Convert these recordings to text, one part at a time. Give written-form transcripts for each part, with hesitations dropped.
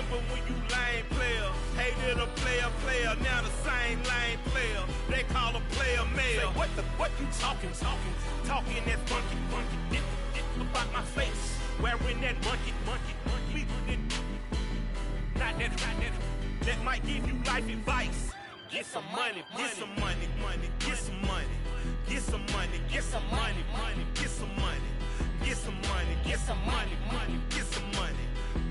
remember when you lame player, hated a player, now the same lame player. They call a player mayor. What you talking that funky, about my face, wearing that monkey. Not that, that might give you life advice. Get some money, get some money, get some money, get some money, get some money, get some money, get some money, get some money, get some money,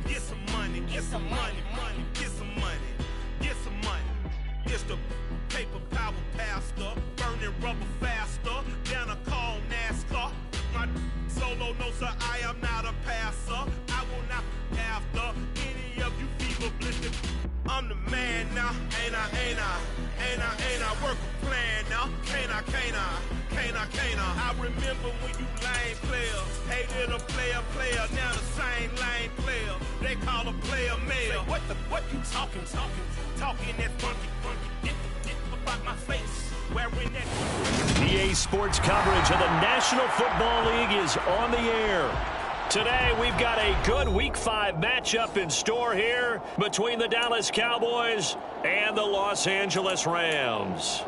get some money, get some money, get some money, get some money. It's the paper power pastor, burning rubber faster, down a call NASCAR. My solo no sir, I am not a passer. I will not after any of you fever blistered. I'm the man now, ain't I? Work a plan now, can't I? I remember when you lame player, hated a player, now the same lame player. They call a player mayor. What you talking that funky, about my face, wearing that. EA Sports coverage of the National Football League is on the air. Today, we've got a good Week 5 matchup in store here between the Dallas Cowboys and the Los Angeles Rams.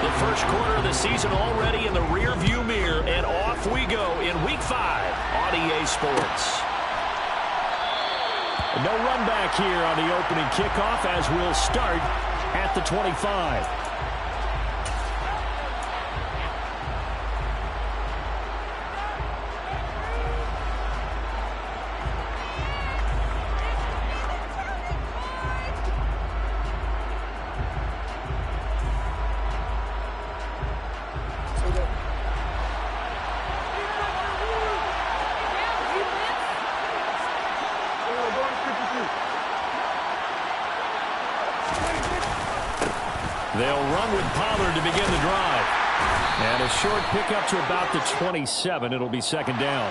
The first quarter of the season already in the rearview mirror, and off we go in Week 5 on EA Sports. No run back here on the opening kickoff as we'll start at the 25. They'll run with Pollard to begin the drive. And a short pickup to about the 27. It'll be second down.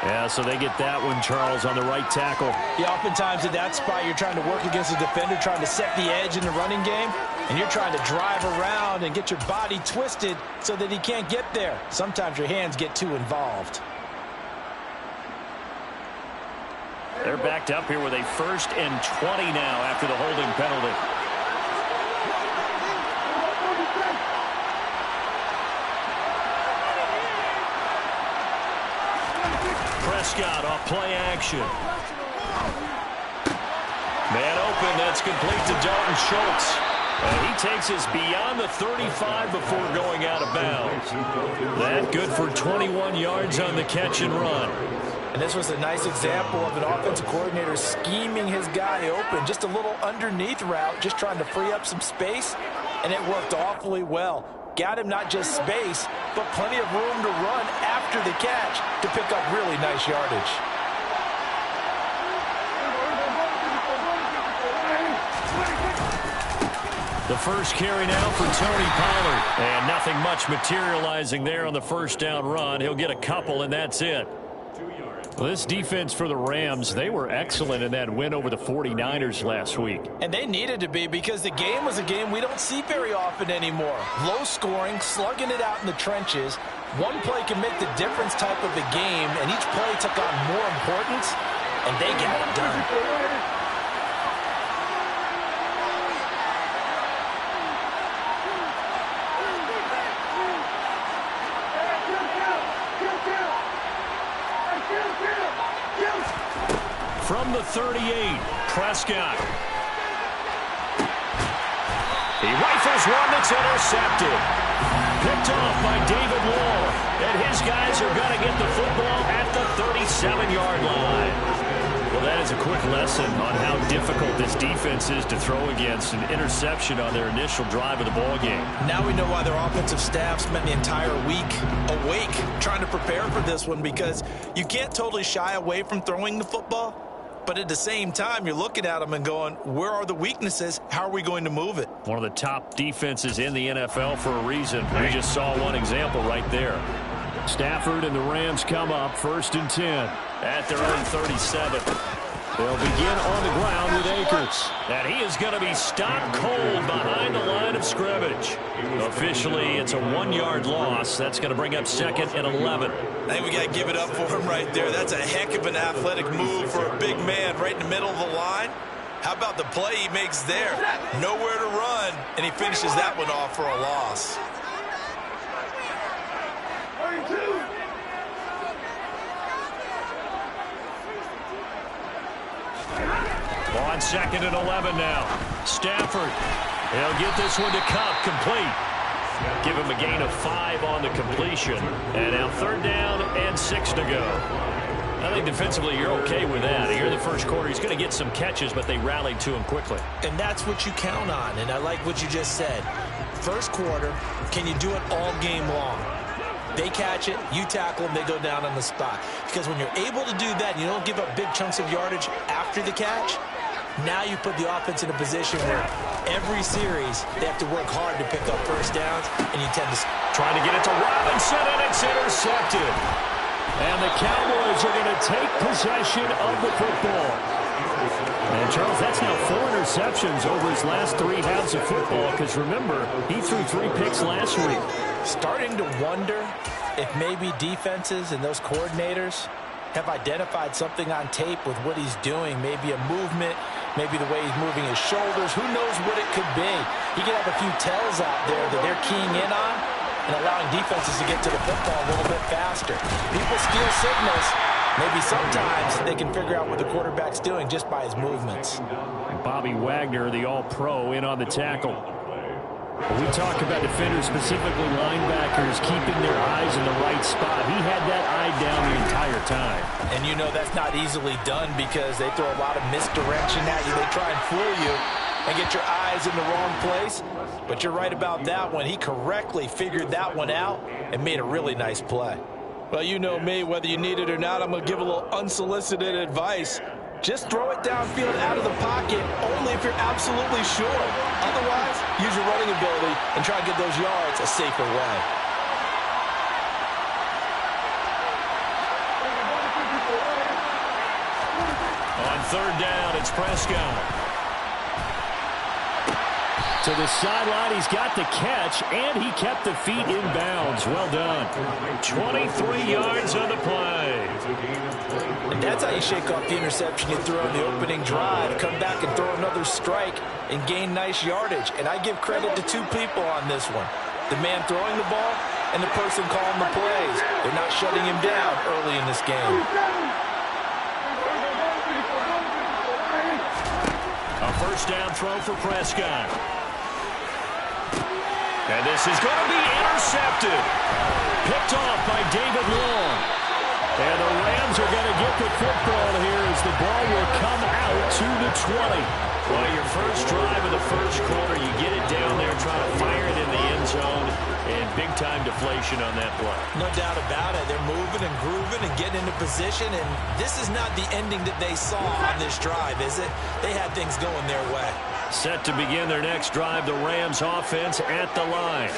Yeah, so they get that one, Charles, on the right tackle. Yeah, oftentimes at that spot, you're trying to work against a defender, trying to set the edge in the running game, and you're trying to drive around and get your body twisted so that he can't get there. Sometimes your hands get too involved. They're backed up here with a 1st and 20 now after the holding penalty. Prescott off play action. Man open, that's complete to Dalton Schultz. And he takes us beyond the 35 before going out of bounds. That good for 21 yards on the catch and run. And this was a nice example of an offensive coordinator scheming his guy open. Just a little underneath route, just trying to free up some space, and it worked awfully well. Got him not just space, but plenty of room to run after the catch to pick up really nice yardage. The first carry now for Tony Pollard. And nothing much materializing there on the first down run. He'll get a couple, and that's it. Well, this defense for the Rams, they were excellent in that win over the 49ers last week. And they needed to be, because the game was a game we don't see very often anymore. Low scoring, slugging it out in the trenches. One play can make the difference type of a game, and each play took on more importance, and they got it done. From the 38, Prescott. He rifles one that's intercepted. Picked off by David Wall. And his guys are going to get the football at the 37-yard line. Well, that is a quick lesson on how difficult this defense is to throw against. An interception on their initial drive of the ballgame. Now we know why their offensive staff spent the entire week awake trying to prepare for this one, because you can't totally shy away from throwing the football. But at the same time, you're looking at them and going, where are the weaknesses? How are we going to move it? One of the top defenses in the NFL for a reason. We just saw one example right there. Stafford and the Rams come up 1st and 10 at their own 37. They'll begin on the ground with Akers. And he is going to be stopped cold behind the line of scrimmage. Officially, it's a 1-yard loss. That's going to bring up 2nd and 11. I think we got to give it up for him right there. That's a heck of an athletic move for a big man right in the middle of the line. How about the play he makes there? Nowhere to run, and he finishes that one off for a loss. On 2nd and 11 now. Stafford. He'll get this one to Cup, complete. Give him a gain of 5 on the completion. And now 3rd down and 6 to go. I think defensively you're okay with that. Here in the first quarter, he's going to get some catches, but they rallied to him quickly. And that's what you count on, and I like what you just said. First quarter, can you do it all game long? They catch it, you tackle them, they go down on the spot. Because when you're able to do that, and you don't give up big chunks of yardage after the catch, now you put the offense in a position where every series they have to work hard to pick up first downs, and you tend to... Trying to get it to Robinson, and it's intercepted. And the Cowboys are going to take possession of the football. And, Charles, that's now 4 interceptions over his last 3 halves of football, because, remember, he threw 3 picks last week. Starting to wonder if maybe defenses and those coordinators have identified something on tape with what he's doing, maybe a movement, maybe the way he's moving his shoulders. Who knows what it could be? He could have a few tells out there that they're keying in on and allowing defenses to get to the football a little bit faster. People steal signals. Maybe sometimes they can figure out what the quarterback's doing just by his movements. Bobby Wagner, the all-pro, in on the tackle. We talk about defenders, specifically linebackers, keeping their eyes in the right spot. He had that eye down the entire time. And you know that's not easily done because they throw a lot of misdirection at you. They try and fool you and get your eyes in the wrong place. But you're right about that one. He correctly figured that one out and made a really nice play. Well, you know me, whether you need it or not, I'm going to give a little unsolicited advice. Just throw it downfield out of the pocket only if you're absolutely sure. Otherwise, use your running ability and try to get those yards a safer way. On 3rd down, it's Prescott. To the sideline, he's got the catch, and he kept the feet in bounds. Well done. 23 yards on the play. And that's how you shake off the interception you threw on the opening drive. Come back and throw another strike and gain nice yardage. And I give credit to 2 people on this one. The man throwing the ball and the person calling the plays. They're not shutting him down early in this game. A first down throw for Prescott. And this is going to be intercepted. Picked off by David Long. And the Rams are going to get the football here as the ball will come out to the 20. Well, your first drive of the first quarter, you get it down there, try to fire it in the end zone, and big-time deflation on that play. No doubt about it. They're moving and grooving and getting into position, and this is not the ending that they saw on this drive, is it? They had things going their way. Set to begin their next drive, the Rams offense at the line.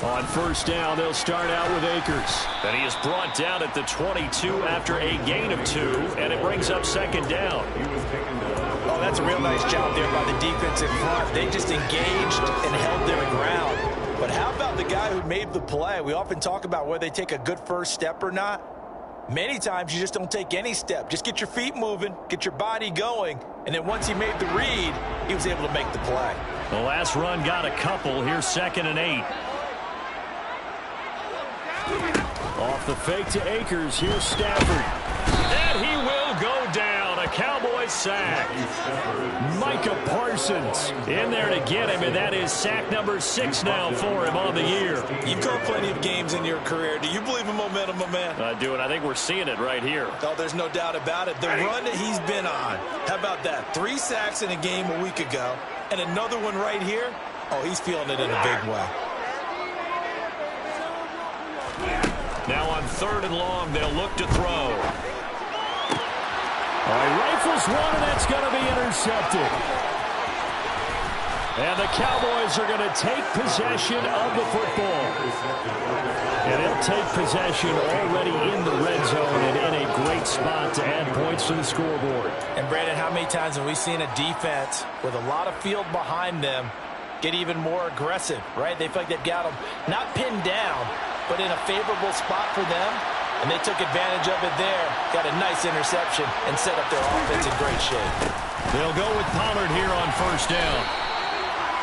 On first down, they'll start out with Akers. And he is brought down at the 22 after a gain of 2, and it brings up 2nd down. Oh, that's a real nice job there by the defense in front. They just engaged and held their ground. But how about the guy who made the play? We often talk about whether they take a good first step or not. Many times you just don't take any step. Just get your feet moving, get your body going, and then once he made the read, he was able to make the play. The last run got a couple. Here's 2nd and 8. Off the fake to Akers. Here's Stafford. And he will go down. A Cowboys sack. Micah Parsons in there to get him, and that is sack number 6 now for him on the year. You've caught plenty of games in your career. Do you believe in momentum, my man? I do, and I think we're seeing it right here. Oh, there's no doubt about it. The run that he's been on. How about that? 3 sacks in a game a week ago, and another one right here. Oh, he's feeling it in a big way. Now on 3rd and long, they'll look to throw. All right, rifles one, and that's going to be intercepted. And the Cowboys are going to take possession of the football. And they'll take possession already in the red zone and in a great spot to add points to the scoreboard. And, Brandon, how many times have we seen a defense with a lot of field behind them get even more aggressive, right? They feel like they've got them not pinned down, but in a favorable spot for them, and they took advantage of it there, got a nice interception, and set up their offense in great shape. They'll go with Pollard here on first down.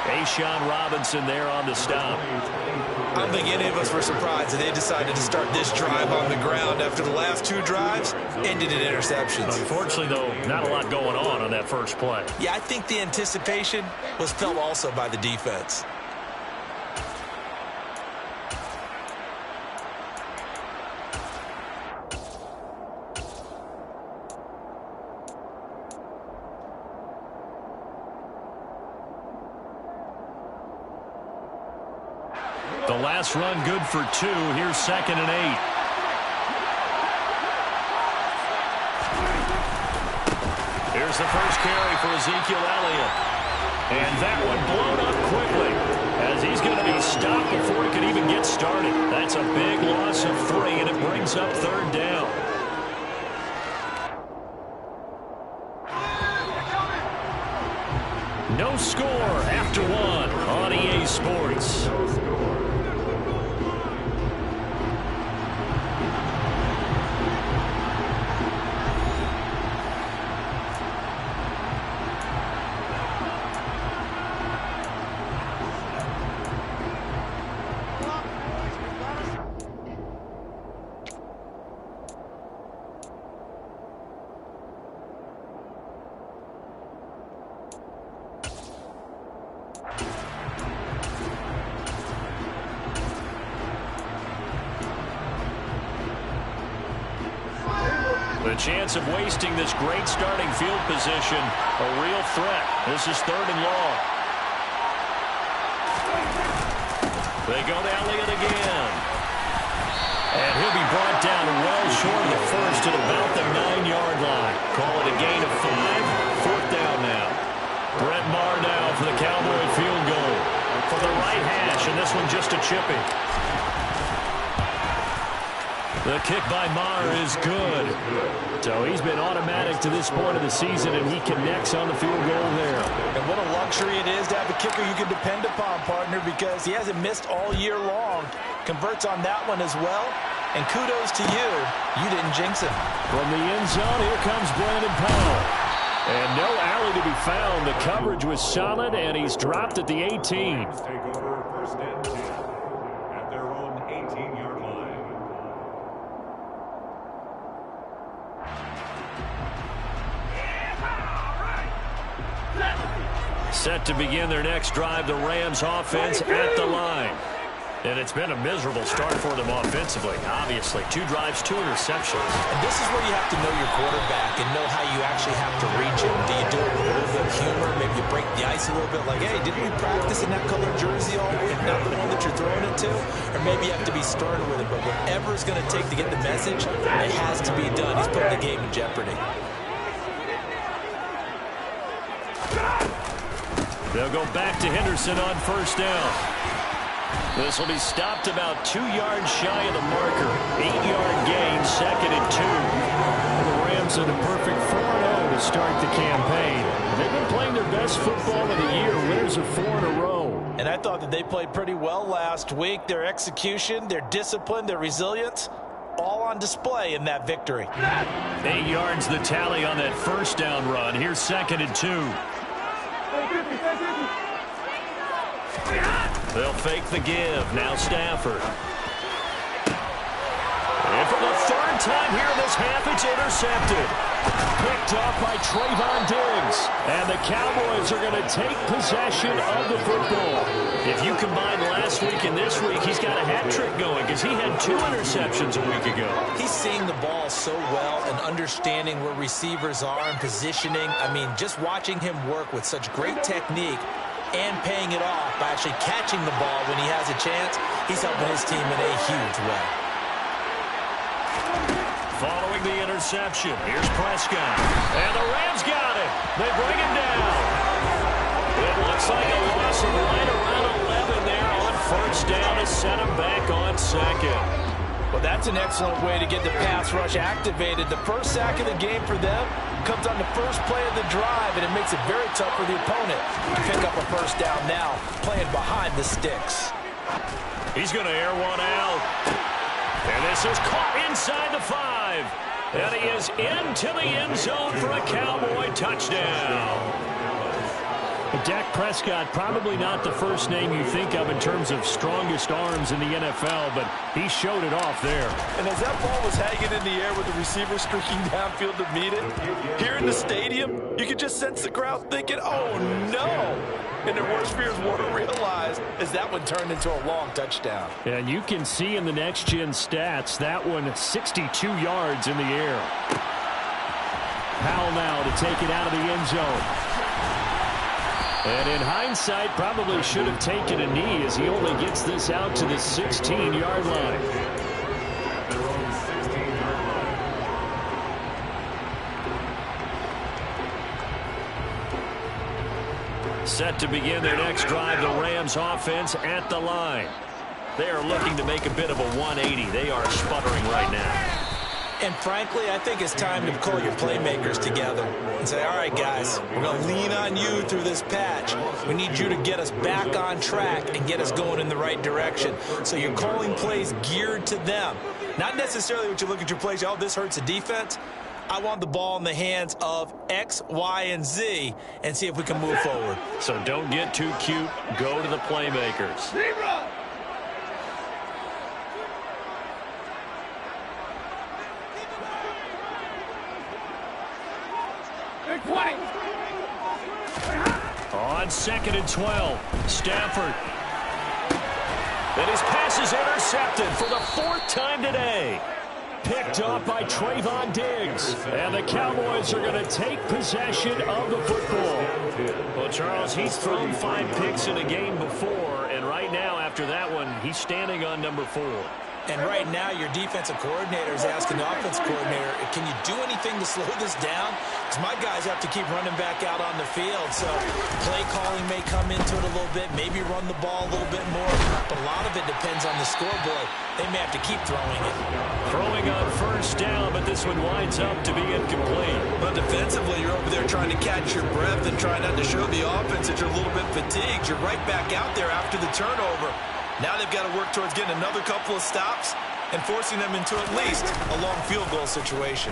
A'Shawn Robinson there on the stop. I don't think any of us were surprised that they decided to start this drive on the ground after the last two drives ended in interceptions. Unfortunately, though, not a lot going on that first play. Yeah, I think the anticipation was felt also by the defense. The last run good for 2. Here's 2nd and 8. Here's the first carry for Ezekiel Elliott. And that one blown up quickly as he's going to be stopped before he can even get started. That's a big loss of 3, and it brings up 3rd down. No score after 1 on EA Sports. The chance of wasting this great starting field position, a real threat. This is 3rd and long. They go to Elliott again. And he'll be brought down well short of the first at about the 9-yard line. Call it a gain of 5. 4th down now. Brett Maher now for the Cowboy field goal. For the right hash, and this one just a chippy. The kick by Maher is good. So he's been automatic to this point of the season, and he connects on the field goal there. And what a luxury it is to have a kicker you can depend upon, partner, because he hasn't missed all year long. Converts on that one as well. And kudos to you. You didn't jinx him. From the end zone, here comes Brandon Powell. And no alley to be found. The coverage was solid, and he's dropped at the 18. Take over 1st and 10 at their own 18-yard line. Set to begin their next drive, the Rams offense at the line. And it's been a miserable start for them offensively, obviously. 2 drives, 2 interceptions. And this is where you have to know your quarterback and know how you actually have to reach him. Do you do it with a little bit of humor? Maybe you break the ice a little bit like, hey, didn't we practice in that colored jersey all week? Not the one that you're throwing it to? Or maybe you have to be stern with it. But whatever it's going to take to get the message, it has to be done. He's putting the game in jeopardy. They'll go back to Henderson on 1st down. This will be stopped about 2 yards shy of the marker. 8-yard gain, 2nd and 2. The Rams are the perfect 4-0 to start the campaign. They've been playing their best football of the year. Winners of 4 in a row. And I thought that they played pretty well last week. Their execution, their discipline, their resilience, all on display in that victory. 8 yards the tally on that 1st down run. Here's 2nd and 2. They'll fake the give. Now Stafford. And for the 3rd time here in this half, it's intercepted. Picked off by Trayvon Diggs. And the Cowboys are going to take possession of the football. If you combine last week and this week, he's got a hat trick going because he had 2 interceptions a week ago. He's seeing the ball so well and understanding where receivers are and positioning. I mean, just watching him work with such great technique and paying it off by actually catching the ball when he has a chance, he's helping his team in a huge way. Following the interception, here's Prescott. And the Rams got it. They bring him down. It looks like a loss of right around 11 there on 1st down to set him back on 2nd. Well, that's an excellent way to get the pass rush activated. The first sack of the game for them comes on the first play of the drive, and it makes it very tough for the opponent to pick up a first down now, playing behind the sticks. He's going to air one out. And this is caught inside the 5. And he is into the end zone for a Cowboy touchdown. Dak Prescott, probably not the first name you think of in terms of strongest arms in the NFL, but he showed it off there. And as that ball was hanging in the air with the receiver streaking downfield to meet it, here in the stadium, you could just sense the crowd thinking, oh, no. And their worst fears weren't realized as that one turned into a long touchdown. And you can see in the next-gen stats, that one 62 yards in the air. Powell now to take it out of the end zone. And in hindsight, probably should have taken a knee as he only gets this out to the 16-yard line. Set to begin their next drive, the Rams offense at the line. They are looking to make a bit of a 180. They are sputtering right now. And frankly, I think it's time to call your playmakers together and say, all right, guys, we're going to lean on you through this patch. We need you to get us back on track and get us going in the right direction. So you're calling plays geared to them. Not necessarily what you look at your plays, oh, this hurts the defense. I want the ball in the hands of X, Y, and Z and see if we can move forward. So don't get too cute. Go to the playmakers. On 2nd and 12, Stafford. And his pass is intercepted for the 4th time today. Picked off by Trayvon Diggs. And the Cowboys are going to take possession of the football. Well, Charles, he's thrown 5 picks in a game before, and right now, after that one, he's standing on number 4. And right now, your defensive coordinator is asking the offensive coordinator, can you do anything to slow this down? Because my guys have to keep running back out on the field. So play calling may come into it a little bit, maybe run the ball a little bit more. But a lot of it depends on the scoreboard. They may have to keep throwing it. Throwing on 1st down, but this one winds up to be incomplete. But defensively, you're over there trying to catch your breath and trying not to show the offense that you're a little bit fatigued. You're right back out there after the turnover. Now they've got to work towards getting another couple of stops and forcing them into at least a long field goal situation.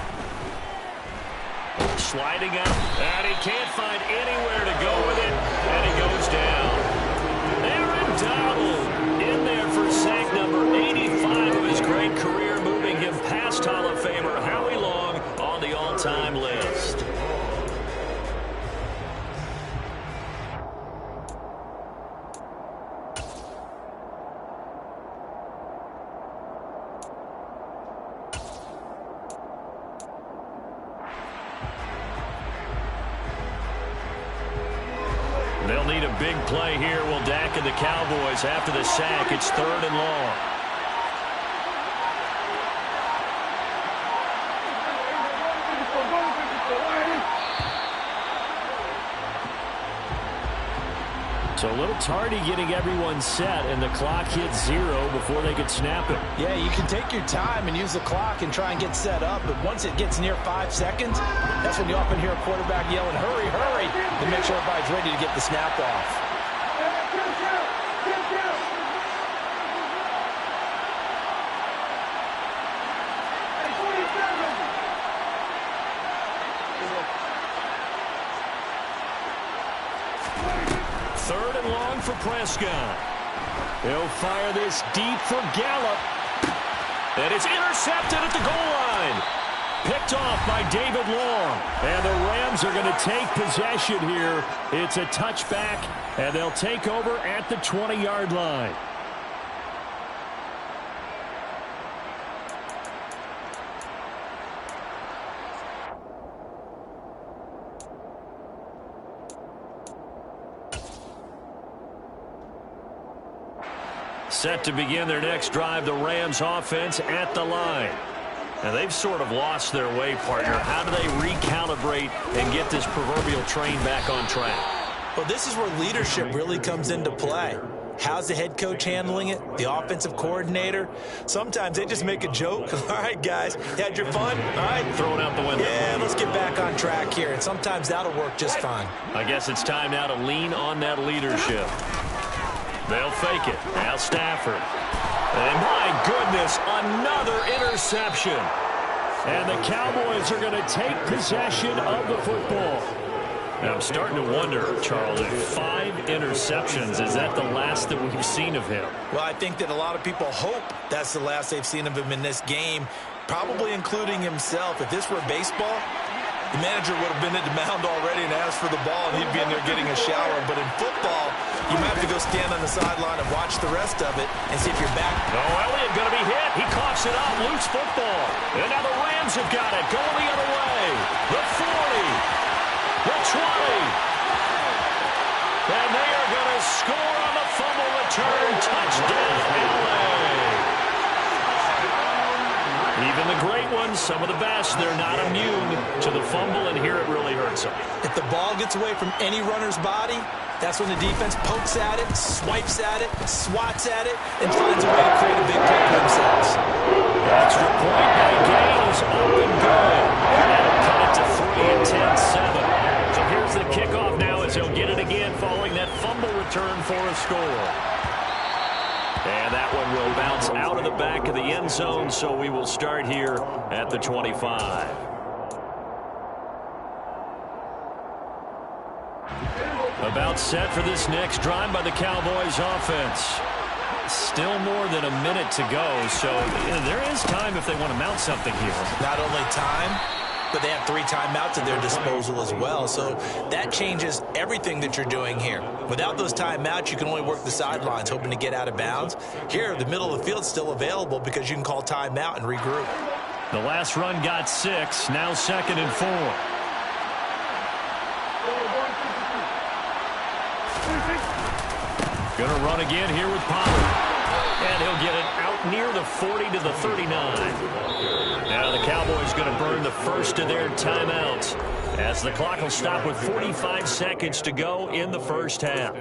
Sliding up, and he can't find anywhere to go with it, and he goes down. Aaron Donald in there for sack number 85 of his great career, moving him past Hall of Famer Howie Long on the all-time list. They'll need a big play here. Will Dak and the Cowboys after the sack. It's 3rd and long. So a little tardy getting everyone set, and the clock hits 0 before they could snap it. Yeah, you can take your time and use the clock and try and get set up, but once it gets near 5 seconds, that's when you often hear a quarterback yelling, hurry, hurry, to make sure everybody's ready to get the snap off. For Prescott. He'll fire this deep for Gallup. And it's intercepted at the goal line. Picked off by David Long. And the Rams are going to take possession here. It's a touchback, and they'll take over at the 20-yard line. Set to begin their next drive, the Rams offense at the line. And they've sort of lost their way, partner. How do they recalibrate and get this proverbial train back on track? Well, this is where leadership really comes into play. How's the head coach handling it? The offensive coordinator? Sometimes they just make a joke. All right, guys, you had your fun? All right. Throw it out the window. Yeah, let's get back on track here, and sometimes that'll work just fine. I guess it's time now to lean on that leadership. They'll fake it. Now Stafford. And my goodness, another interception. And the Cowboys are going to take possession of the football. Now, I'm starting to wonder, Charles, if 5 interceptions, is that the last that we've seen of him? Well, I think that a lot of people hope that's the last they've seen of him in this game, probably including himself. If this were baseball, the manager would have been at the mound already and asked for the ball, and he'd be in there getting a shower. But in football, you might have to go stand on the sideline and watch the rest of it and see if you're back. Oh, Elliott going to be hit. He coughs it up. Loose football. And now the Rams have got it. Going the other way. The 40. The 20. And they are going to score on the fumble return. Touchdown, LA. Even the great ones, some of the best, they're not immune to the fumble, and here it really hurts them. If the ball gets away from any runner's body, that's when the defense pokes at it, swipes at it, swats at it, and finds a way to create a big play for themselves. Extra point by Gaines, up and good. That'll cut it to 3 and 10-7. So here's the kickoff now as he'll get it again following that fumble return for a score. And that one will bounce out of the back of the end zone, so we will start here at the 25. About set for this next drive by the Cowboys offense. Still more than a minute to go, so there is time if they want to mount something here. Not only time, but they have 3 timeouts at their disposal as well. So that changes everything that you're doing here. Without those timeouts, you can only work the sidelines, hoping to get out of bounds. Here, the middle of the field's still available because you can call timeout and regroup. The last run got 6, now 2nd and 4. Going to run again here with Pollard. And he'll get it out near the 40 to the 39. Now the Cowboys going to burn the first of their timeouts as the clock will stop with 45 seconds to go in the first half.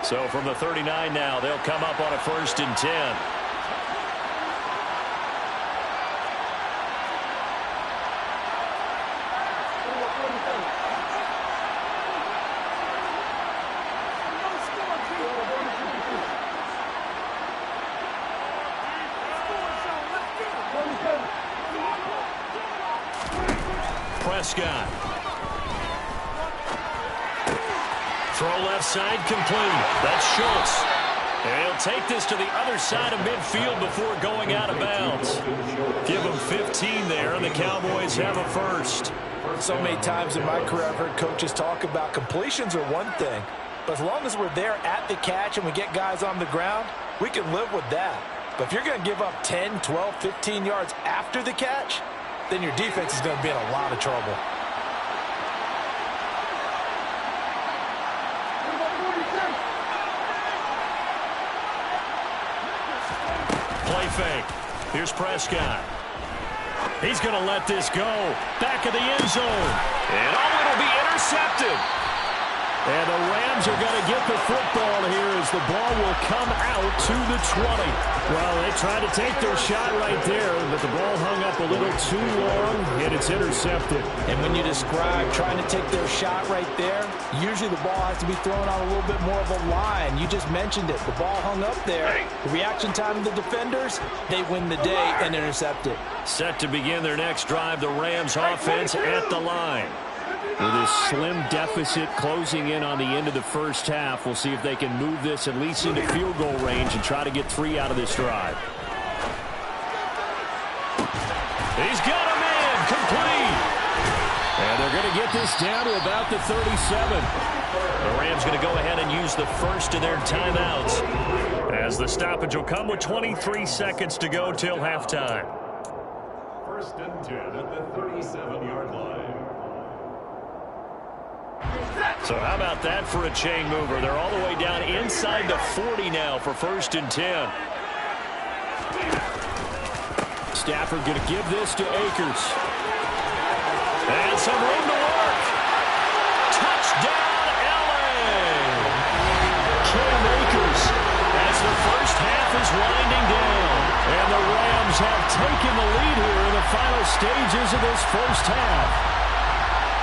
So from the 39 now, they'll come up on a 1st and 10. Prescott. Throw left side complete. That's Schultz. And he'll take this to the other side of midfield before going out of bounds. Give him 15 there, and the Cowboys have a first. So many times in my career I've heard coaches talk about completions are one thing, but as long as we're there at the catch and we get guys on the ground, we can live with that. But if you're going to give up 10, 12, 15 yards after the catch, then your defense is going to be in a lot of trouble. Play fake. Here's Prescott. He's going to let this go. Back of the end zone. And it'll be intercepted. And the Rams are going to get the football here as the ball will come out to the 20. Well, they tried to take their shot right there, but the ball hung up a little too long, and it's intercepted. And when you describe trying to take their shot right there, usually the ball has to be thrown on a little bit more of a line. You just mentioned it. The ball hung up there. The reaction time of the defenders, they win the day and intercept it. Set to begin their next drive, the Rams offense at the line. With a slim deficit closing in on the end of the first half, we'll see if they can move this at least into field goal range and try to get 3 out of this drive. He's got a man complete. And they're going to get this down to about the 37. The Rams going to go ahead and use the first of their timeouts as the stoppage will come with 23 seconds to go till halftime. 1st and 10 at the 37-yard line. So how about that for a chain mover? They're all the way down inside the 40 now for 1st and 10. Stafford going to give this to Akers. And some room to work. Touchdown, LA! Cam Akers as the first half is winding down. And the Rams have taken the lead here in the final stages of this first half.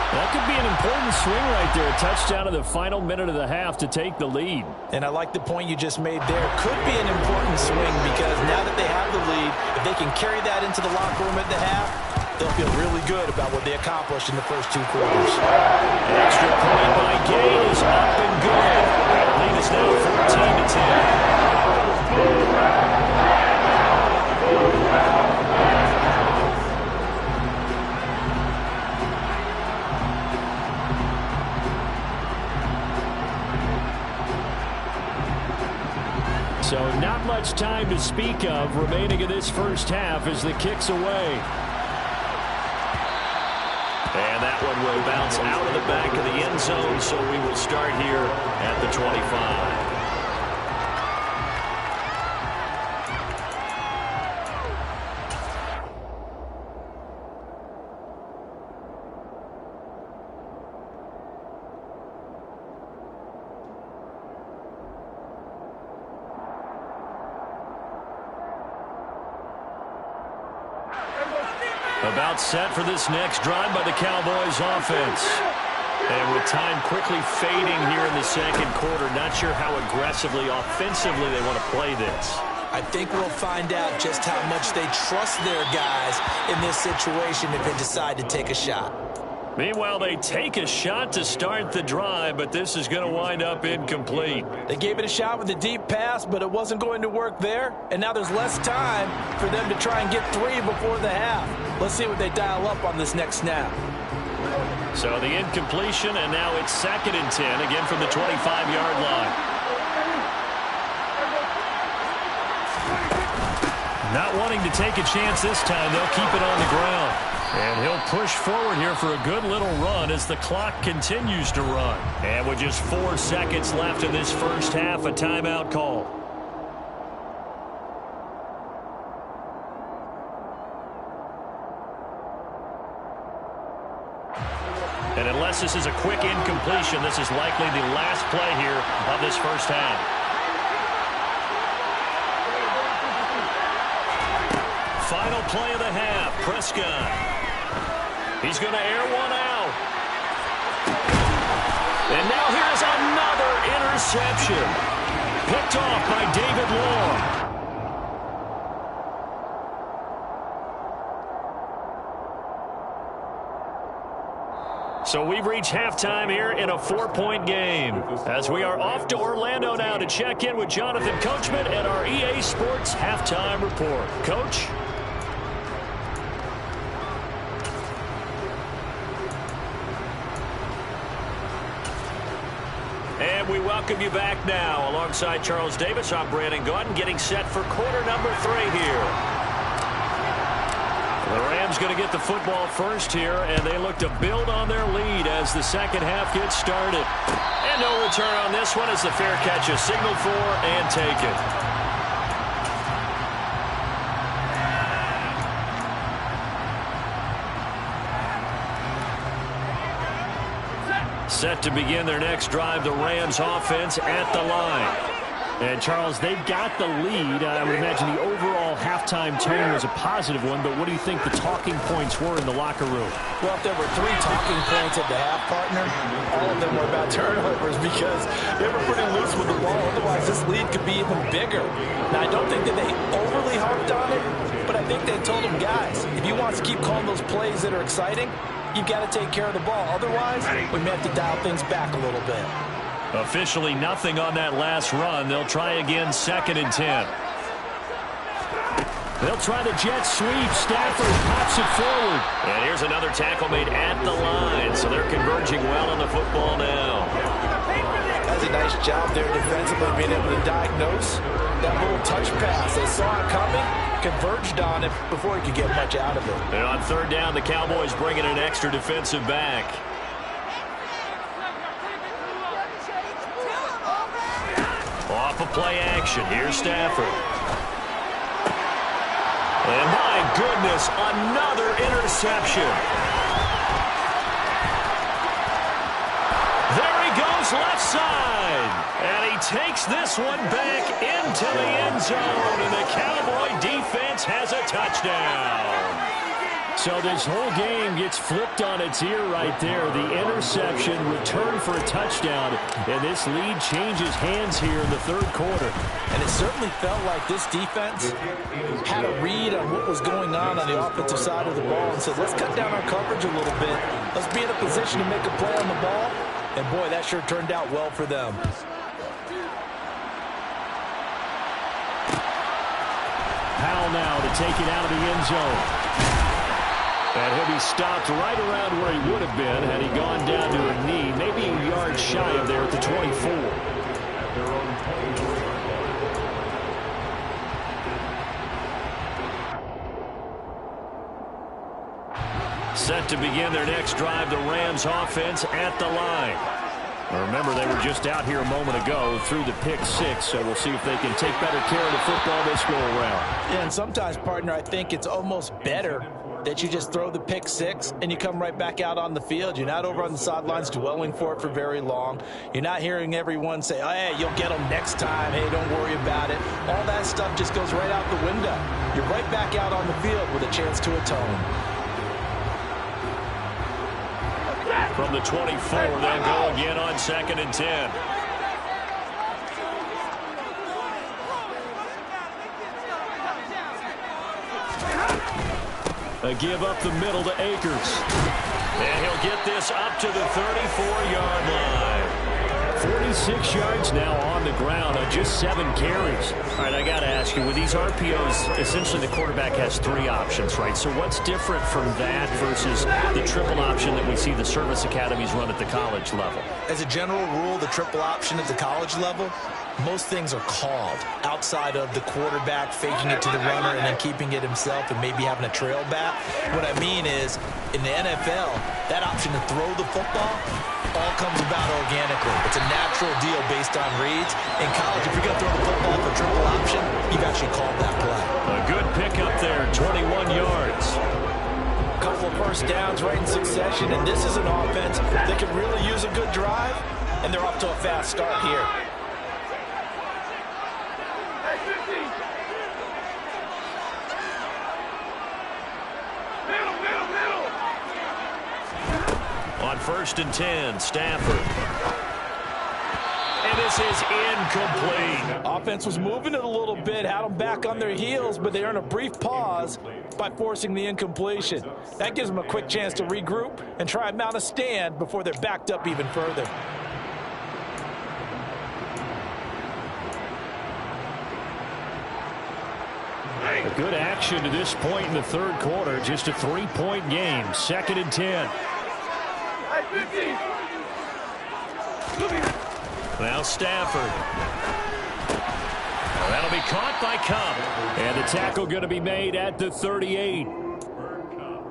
That could be an important swing right there. A touchdown in the final minute of the half to take the lead. And I like the point you just made there. Could be an important swing because now that they have the lead, if they can carry that into the locker room at the half, they'll feel really good about what they accomplished in the first 2 quarters. An extra point by Gay is up and good. The lead is now 14-10. So not much time to speak of remaining in this first half as the kick's away. And that one will bounce out of the back of the end zone, so we will start here at the 25. About set for this next drive by the Cowboys offense. And with time quickly fading here in the second quarter, not sure how aggressively, offensively they want to play this. I think we'll find out just how much they trust their guys in this situation if they decide to take a shot. Meanwhile, they take a shot to start the drive, but this is going to wind up incomplete. They gave it a shot with a deep pass, but it wasn't going to work there. And now there's less time for them to try and get 3 before the half. Let's see what they dial up on this next snap. So the incompletion, and now it's 2nd and 10, again from the 25-yard line. Not wanting to take a chance this time, they'll keep it on the ground. And he'll push forward here for a good little run as the clock continues to run. And with just 4 seconds left in this first half, a timeout call. And unless this is a quick incompletion, this is likely the last play here of this first half. Final play of the half, Prescott. He's going to air one out. And now here's another interception. Picked off by David Long. So we've reached halftime here in a 4-point game. As we are off to Orlando now to check in with Jonathan Coachman and our EA Sports Halftime Report. Coach? And we welcome you back now. Alongside Charles Davis, I'm Brandon Gaudin, getting set for quarter number 3 here. The Rams going to get the football first here, and they look to build on their lead as the second half gets started. And no return on this one as the fair catch is signaled for and taken. Set to begin their next drive, the Rams offense at the line. And, Charles, they've got the lead. I would imagine the overall halftime tone was a positive one, but what do you think the talking points were in the locker room? Well, if there were 3 talking points at the half, partner, all of them were about turnovers because they were pretty loose with the ball. Otherwise, this lead could be even bigger. Now, I don't think that they overly harped on it, but I think they told them, guys, if you want to keep calling those plays that are exciting, you've got to take care of the ball. Otherwise, we may have to dial things back a little bit. Officially nothing on that last run. They'll try again, 2nd and 10. They'll try the jet sweep. Stafford pops it forward. And here's another tackle made at the line. So they're converging well on the football now. That's a nice job there defensively, being able to diagnose that little touch pass. They saw it coming, converged on it before he could get much out of it. And on 3rd down, the Cowboys bringing an extra defensive back. play action. Here's Stafford. And my goodness, another interception. There he goes, left side. And he takes this one back into the end zone. And the Cowboy defense has a touchdown. So this whole game gets flipped on its ear right there. The interception, return for a touchdown. And this lead changes hands here in the third quarter. And it certainly felt like this defense had a read on what was going on the offensive side of the ball and said, let's cut down our coverage a little bit. Let's be in a position to make a play on the ball. And, boy, that sure turned out well for them. Powell now to take it out of the end zone. And he'll be stopped right around where he would have been had he gone down to a knee, maybe a yard shy of there at the 24. Set to begin their next drive, the Rams offense at the line. Remember, they were just out here a moment ago through the pick six, so we'll see if they can take better care of the football this go around. Yeah, and sometimes, partner, I think it's almost better that you just throw the pick six and you come right back out on the field. You're not over on the sidelines dwelling for it for very long. You're not hearing everyone say, oh, hey, you'll get them next time. Hey, don't worry about it. All that stuff just goes right out the window. You're right back out on the field with a chance to atone. From the 24, they'll go again on 2nd and 10. A give up the middle to Akers. And he'll get this up to the 34-yard line. 46 yards now on the ground on just 7 carries. All right, I got to ask you, with these RPOs, essentially the quarterback has 3 options, right? So what's different from that versus the triple option that we see the service academies run at the college level? As a general rule, the triple option at the college level, most things are called outside of the quarterback faking it to the runner and then keeping it himself and maybe having a trail back. What I mean is, in the NFL, that option to throw the football all comes about organically. It's a natural deal based on reads. In college, if you're going to throw the football for triple option, you've actually called that play. A good pickup there, 21 yards. A couple of first downs right in succession, and this is an offense that can really use a good drive, and they're off to a fast start here. On 1st and 10, Stafford. And this is incomplete. Offense was moving it a little bit, had them back on their heels, but they earn a brief pause by forcing the incompletion. That gives them a quick chance to regroup and try and mount a stand before they're backed up even further. A good action to this point in the third quarter. Just a 3-point game. 2nd and 10. Now Stafford. Well, that'll be caught by Cup. And the tackle going to be made at the 38.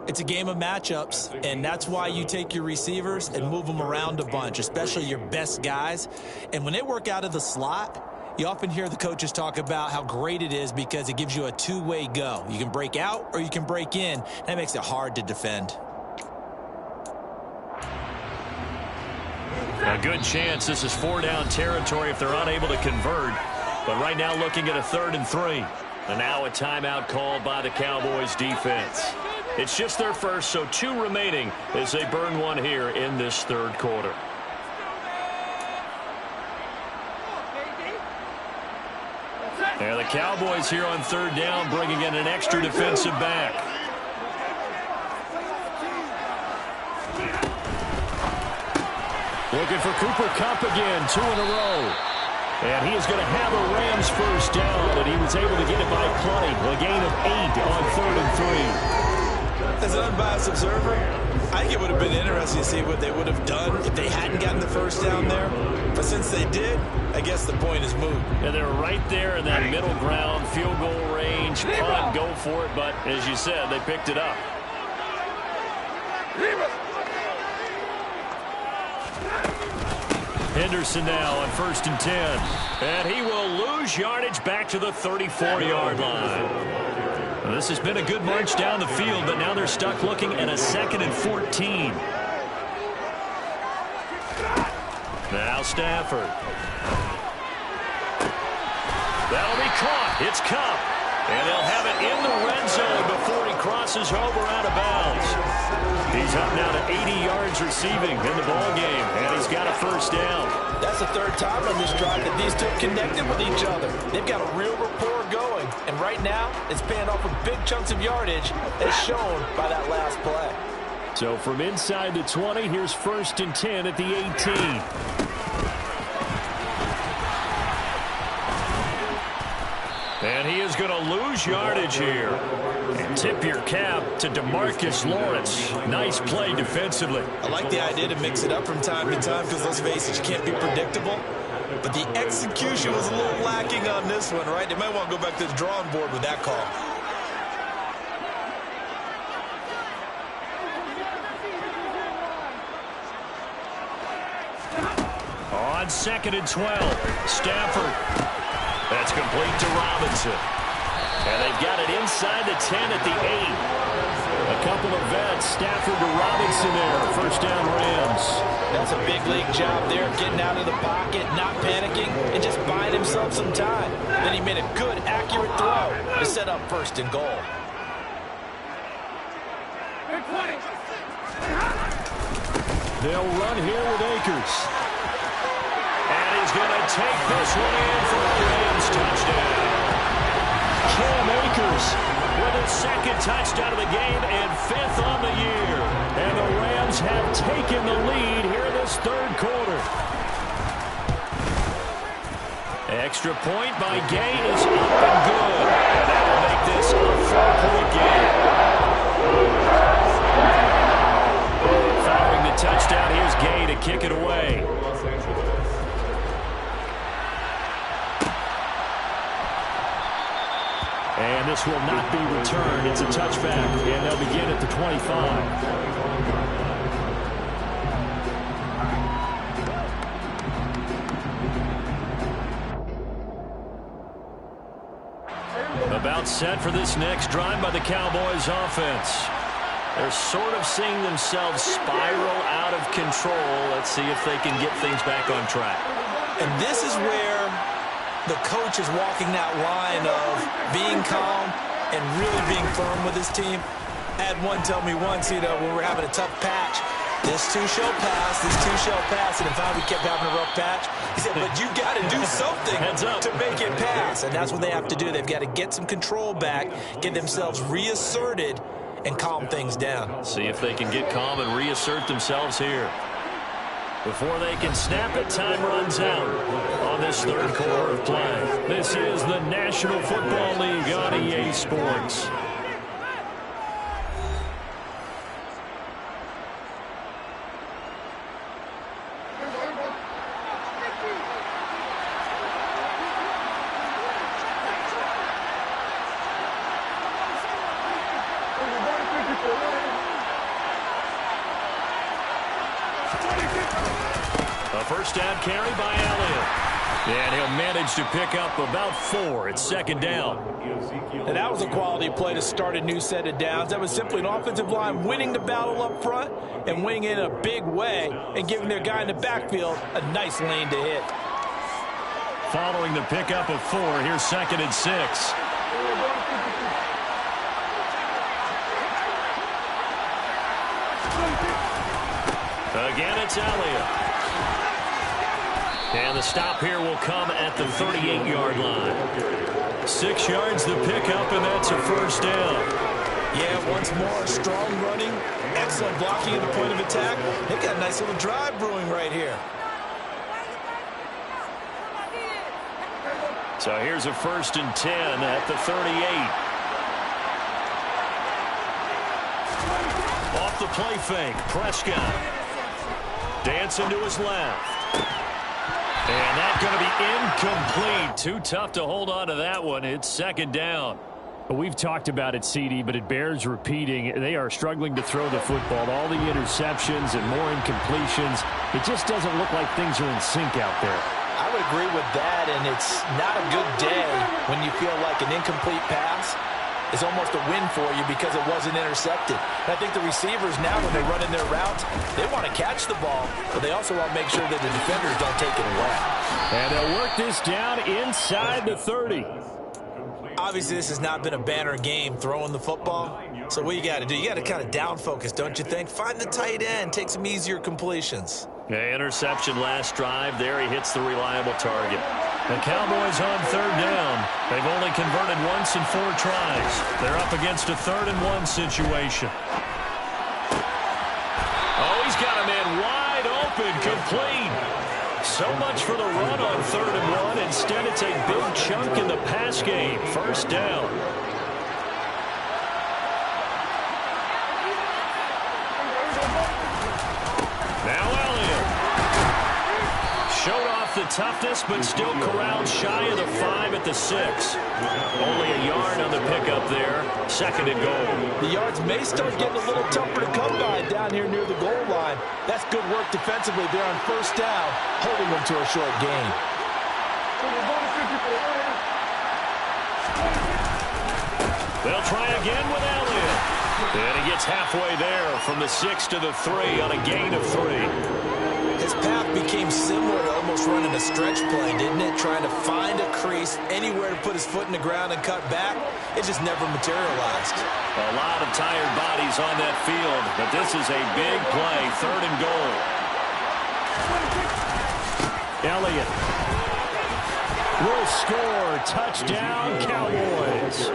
It's a game of matchups, and that's why you take your receivers and move them around a bunch, especially your best guys. And when they work out of the slot, you often hear the coaches talk about how great it is because it gives you a two-way go. You can break out or you can break in. That makes it hard to defend. A good chance this is 4-down territory if they're unable to convert. But right now looking at a 3rd and 3. And now a timeout called by the Cowboys defense. It's just their first, so 2 remaining as they burn one here in this third quarter. And the Cowboys here on 3rd down bringing in an extra defensive back. Looking for Cooper Kupp again, 2 in a row. And he is going to have a Rams first down, and he was able to get it by plenty. A gain of 8 on 3rd and 3. As an unbiased observer, I think it would have been interesting to see what they would have done if they hadn't gotten the first down there. But since they did, I guess the point is moot. And they're right there in that middle ground, field goal range, punt, go for it. But as you said, they picked it up. Henderson now on 1st and 10. And he will lose yardage back to the 34-yard line. Well, this has been a good march down the field, but now they're stuck looking at a 2nd and 14. Now Stafford. That'll be caught. It's Cup. And they'll have it in the red zone before he crosses over out of bounds. He's up now to 80 yards receiving in the ball game, and he's got a 1st down. That's the 3rd time on this drive that these two connected with each other. They've got a real rapport going, and right now it's paying off with big chunks of yardage as shown by that last play. So from inside the 20, here's 1st and 10 at the 18. And he is going to lose yardage here. And tip your cap to DeMarcus Lawrence. Nice play defensively. I like the idea to mix it up from time to time because, let's face it, you can't be predictable. But the execution was a little lacking on this one, right? They might want to go back to the drawing board with that call. On 2nd and 12, Stafford. That's complete to Robinson. And they've got it inside the 10 at the 8. A couple of vets, Stafford to Robinson there. 1st down Rams. That's a big league job there, getting out of the pocket, not panicking, and just buying himself some time. Then he made a good, accurate throw to set up 1st and goal. They'll run here with Akers. And he's going to take this one in for a Rams touchdown. Cam Akers with his 2nd touchdown of the game and 5th on the year. And the Rams have taken the lead here in this 3rd quarter. Extra point by Gay is up and good. And that will make this a 4-point game. Following the touchdown, here's Gay to kick it away. And this will not be returned. It's a touchback, and they'll begin at the 25. About set for this next drive by the Cowboys offense. They're sort of seeing themselves spiral out of control. Let's see if they can get things back on track. And this is where the coach is walking that line of being calm and really being firm with his team. I had one tell me once, when we're having a tough patch, this too shall pass, this too shall pass. And in fact, we kept having a rough patch. He said, but you got to do something to make it pass. And that's what they have to do. They've got to get some control back, get themselves reasserted, and calm things down. See if they can get calm and reassert themselves here. Before they can snap it, time runs out on this 3rd quarter of play. This is the National Football League on EA Sports. A 1st down carry by Elliott. And he'll manage to pick up about 4. It's 2nd down. And that was a quality play to start a new set of downs. That was simply an offensive line winning the battle up front and winning it in a big way and giving their guy in the backfield a nice lane to hit. Following the pickup of 4, here's 2nd and 6. Again, it's Elliott. And the stop here will come at the 38-yard line. 6 yards the pickup, and that's a 1st down. Yeah, once more, strong running, excellent blocking at the point of attack. They've got a nice little drive brewing right here. So here's a 1st and 10 at the 38. Off the play fake, Prescott. Dancing to his left. And that's going to be incomplete. Too tough to hold on to that one. It's 2nd down. We've talked about it, CD, but it bears repeating. They are struggling to throw the football. All the interceptions and more incompletions. It just doesn't look like things are in sync out there. I would agree with that, and it's not a good day when you feel like an incomplete pass is almost a win for you because it wasn't intercepted. And I think the receivers now, when they run in their routes, they want to catch the ball, but they also want to make sure that the defenders don't take it away. And they'll work this down inside the 30. Obviously, this has not been a banner game throwing the football. So what you got to do, you got to kind of down focus, don't you think? Find the tight end, take some easier completions. Yeah, interception last drive. There he hits the reliable target. The Cowboys on third down. They've only converted once in 4 tries. They're up against a 3rd and 1 situation. Oh, he's got a man wide open, complete. So much for the run on 3rd and 1. Instead, it's a big chunk in the pass game. First down. Now Elliott. Showed off the toughness, but still corralled shy of the 5 at the 6. Only a yard on the pickup there. 2nd and goal. The yards may start getting a little tougher to come by down here near the goal line. That's good work defensively there on first down, holding them to a short gain. They'll try again with Elliott. And he gets halfway there from the 6 to the 3 on a gain of 3. His path became similar to almost running a stretch play, didn't it? Trying to find a crease, anywhere to put his foot in the ground and cut back. It just never materialized. A lot of tired bodies on that field, but this is a big play, 3rd and goal. Elliott will score. Touchdown, Cowboys.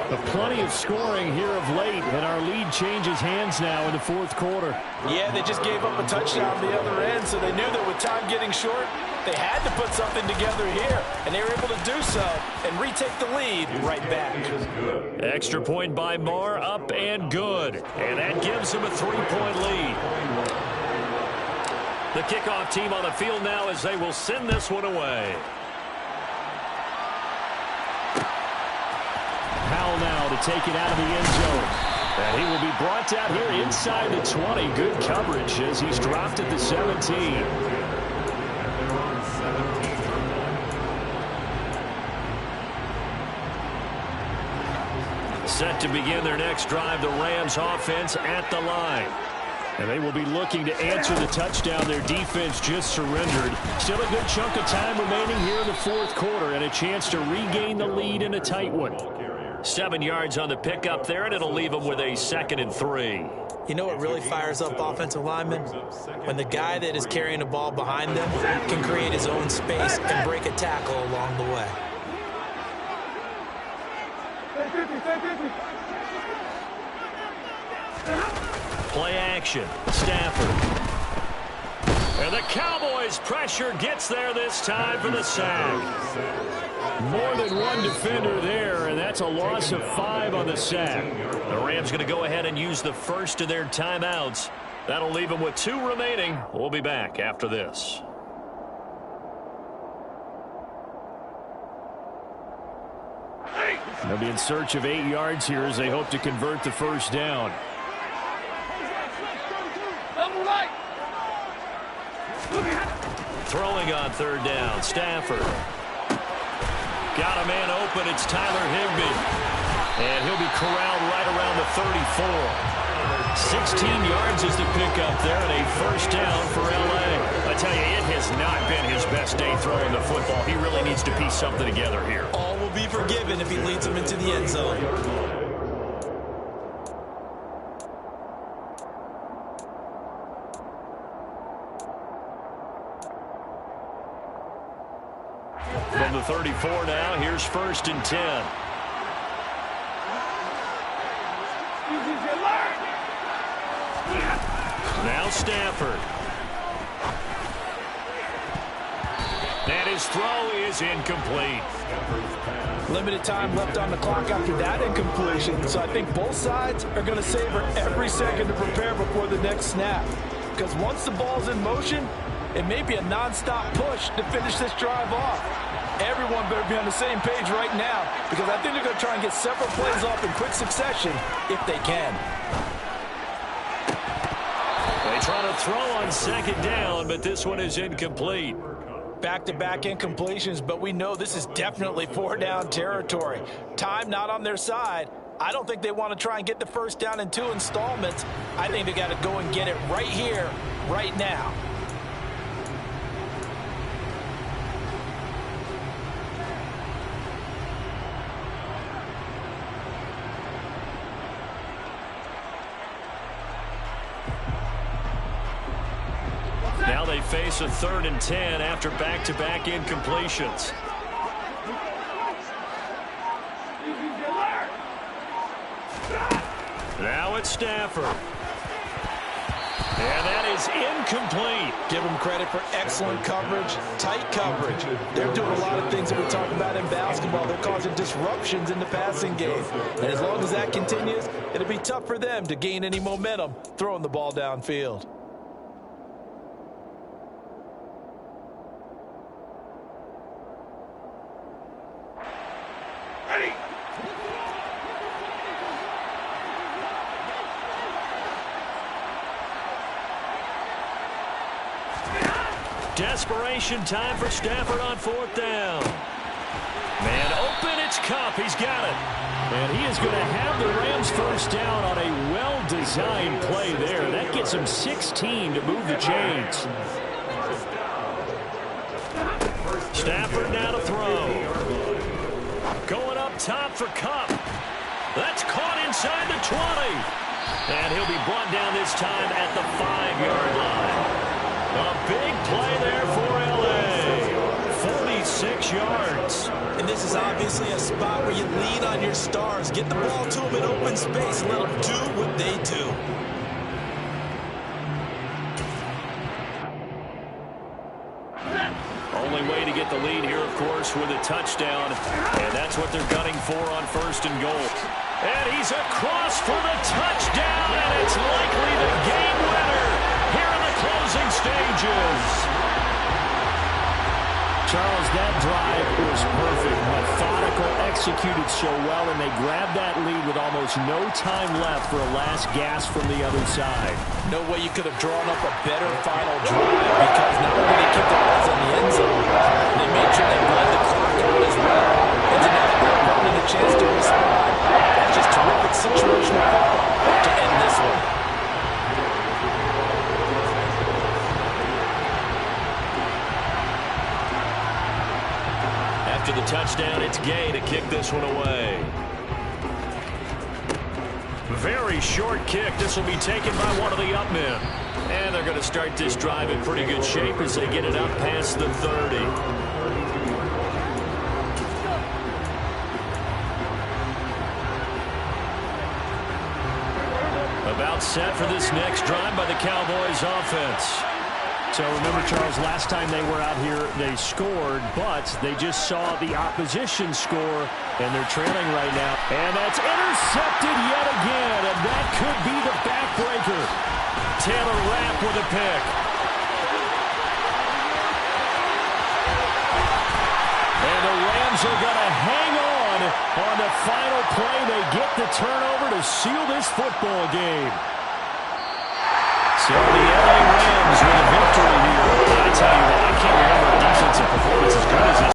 But plenty of scoring here of late, and our lead changes hands now in the 4th quarter. Yeah, they just gave up a touchdown the other end, so they knew that with time getting short, they had to put something together here, and they were able to do so and retake the lead right back. Extra point by Marr, up and good, and that gives them a 3-point lead. The kickoff team on the field now as they will send this one away. Powell now to take it out of the end zone. And he will be brought down here inside the 20. Good coverage as he's dropped at the 17. Set to begin their next drive, the Rams offense at the line. And they will be looking to answer the touchdown their defense just surrendered. Still a good chunk of time remaining here in the 4th quarter and a chance to regain the lead in a tight one. 7 yards on the pickup there, and it'll leave them with a 2nd and 3. You know what really fires up offensive linemen? When the guy that is carrying the ball behind them can create his own space and break a tackle along the way. Play action. Stafford. And the Cowboys' pressure gets there this time for the sack. More than one defender there, and that's a loss of 5 on the sack. The Rams going to go ahead and use the first of their timeouts. That'll leave them with 2 remaining. We'll be back after this. They'll be in search of 8 yards here as they hope to convert the first down. Throwing on 3rd down, Stafford. Got a man open, it's Tyler Higbee. And he'll be corralled right around the 34. 16 yards is the pickup there, and a first down for L.A. I tell you, it has not been his best day throwing the football. He really needs to piece something together here. All will be forgiven if he leads them into the end zone. From the 34 now, here's 1st and 10. Now Stafford. And his throw is incomplete. Limited time left on the clock after that incompletion, so I think both sides are going to savor every second to prepare before the next snap. Because once the ball's in motion, it may be a non-stop push to finish this drive off. Everyone better be on the same page right now because I think they're going to try and get several plays off in quick succession if they can. They try to throw on second down, but this one is incomplete. Back-to-back incompletions, but we know this is definitely four-down territory. Time not on their side. I don't think they want to try and get the first down in 2 installments. I think they got to go and get it right here, right now. Now they face a 3rd and 10 after back-to-back incompletions. Now it's Stafford. And that is incomplete. Give them credit for excellent coverage, tight coverage. They're doing a lot of things that we talk about in basketball. They're causing disruptions in the passing game. And as long as that continues, it'll be tough for them to gain any momentum throwing the ball downfield. Desperation time for Stafford on 4th down. Man open, it's Kupp. He's got it. And he is going to have the Rams first down on a well-designed play there. That gets him 16 to move the chains. Stafford now to throw. Going up top for Kupp. That's caught inside the 20. And he'll be brought down this time at the 5-yard line. A big play there for L.A. 46 yards. And this is obviously a spot where you lean on your stars. Get the ball to them in open space. Let them do what they do. Only way to get the lead here, of course, with a touchdown. And that's what they're gunning for on 1st and goal. And he's across for the touchdown, and it's likely the game winner here in the closing stages. Charles, that drive was perfect. Methodical, executed so well, and they grabbed that lead with almost no time left for a last gasp from the other side. No way you could have drawn up a better final drive because not only did they keep their eyes on the end zone, they made sure they bled the clock out as well. And to now give opponent a chance to respond, that's just terrific situational football to end this one. After the touchdown, it's Gay to kick this one away. Very short kick. This will be taken by one of the up men. And they're going to start this drive in pretty good shape as they get it up past the 30. About set for this next drive by the Cowboys offense. So remember, Charles, last time they were out here, they scored, but they just saw the opposition score, and they're trailing right now. And that's intercepted yet again, and that could be the backbreaker. Taylor Rapp with a pick. And the Rams are going to hang on the final play. They get the turnover to seal this football game. So the LA Rams with a victory here. I tell you what, I can't remember a defensive performance as good as this.